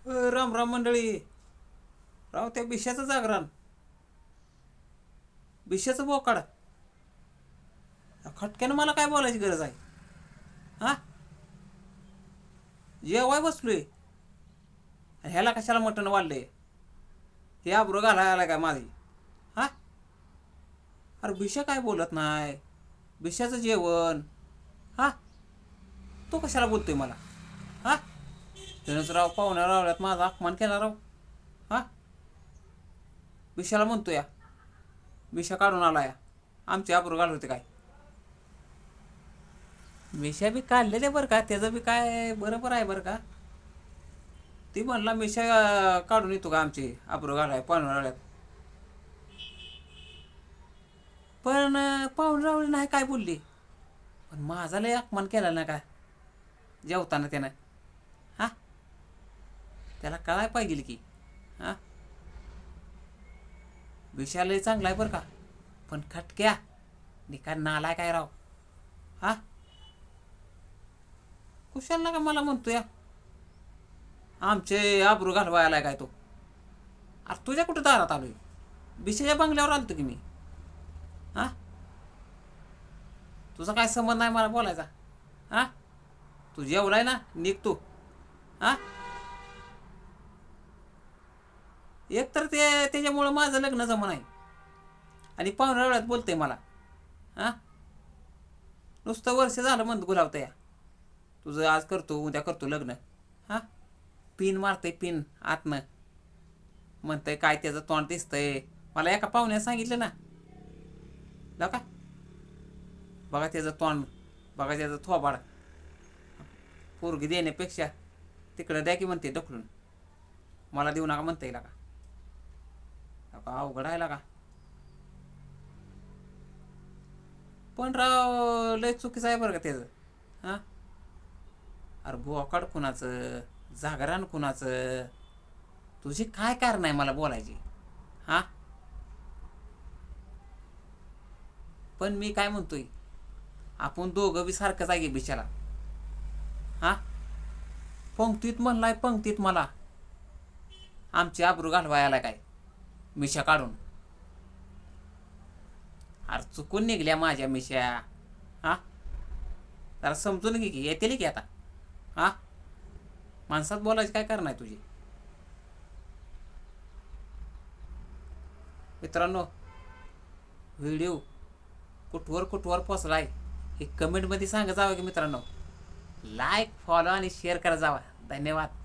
राम राम मंडळी. राव त्या बिशाचं जागरण, बिशाचं बोकाड. खटक्यानं मला काय बोलायची गरज आहे? हा, जेवाय बसलोय. ह्याला कशाला मटण वाढलंय? हे आब्रू घालायला आला काय माझी? हा, अरे बिशा काय बोलत नाही, बिशाचं जेवण. हा, तो कशाला बोलतोय मला? हा, त्यानंच राव पाहुण्या रावल्यात माझा अपमान केला राव. हा, बिशाला म्हणतो या, बिशा काढून आला या, आमची आब्रू घालत होते काय? मिशा बी काढलेले बरं का, त्याचं बी काय बरोबर आहे बरं का. ती म्हणला मिशा काढून येतो का आमची आब्रू घालाय पाहुणे. पण पाहुणे नाही काय बोलली, पण माझा लय अपमान केला ना का जेवताना त्यानं. हा, त्याला कळाय पाहिजे की. हा, विषय चांगला आहे बरं का, पण खटक्या निका नालाय काय राव. हा, कुशाला का मला म्हणतो या आमचे आब्रू घालवायला काय तो? अरे तुझ्या कुठं दारात आलोय? बिशाच्या बंगल्यावर आलतो की मी. हा, तुझा काय संबंध नाही मला बोलायचा. हा, तू जेवलाय ना, निघतो. हा, एक तर ते त्याच्यामुळं माझं लग्न जमन आहे आणि पाहुण्या वेळात बोलतंय मला. हा, नुसतं वर्ष झालं म्हणत गुलावतं या, तुझं आज करतो उद्या करतो लग्न. हा, पिन मारतंय पिन आतनं, म्हणतंय काय त्याचं तोंड दिसतंय. मला एका पाहुण्यानं सांगितलं ना, ला का बघा त्याचं तोंड, बघा त्याचं थोबाड. पोरगी देण्यापेक्षा तिकडं द्या की म्हणते ढकलून, मला देऊ नका म्हणता येईल का अवघड आहे का. पण राव लय चुकीचं आहे बरं का त्याचं. हां, अरे बोकाड कुणाचं, जागरण कुणाचं, तुझी काय कारण आहे मला बोलायची? हां, पण मी काय म्हणतोय, आपण दोघं बी सारखंच आहे बिचारा. हां, पंक्तीत म्हणलाय पंक्तीत मला आमची आबरू घालवायला काय मिशा काढून. अरे चुकून निघल्या माझ्या मिशा. हा, जरा समजून घे की, येते की आता. हा, माणसात बोलायची काय कारण आहे तुझी? मित्रांनो, व्हिडिओ कुठवर कुठवर पोचलाय हे कमेंटमध्ये सांगा जावं की मित्रांनो. लाईक फॉलो आणि शेअर करा जावा. धन्यवाद.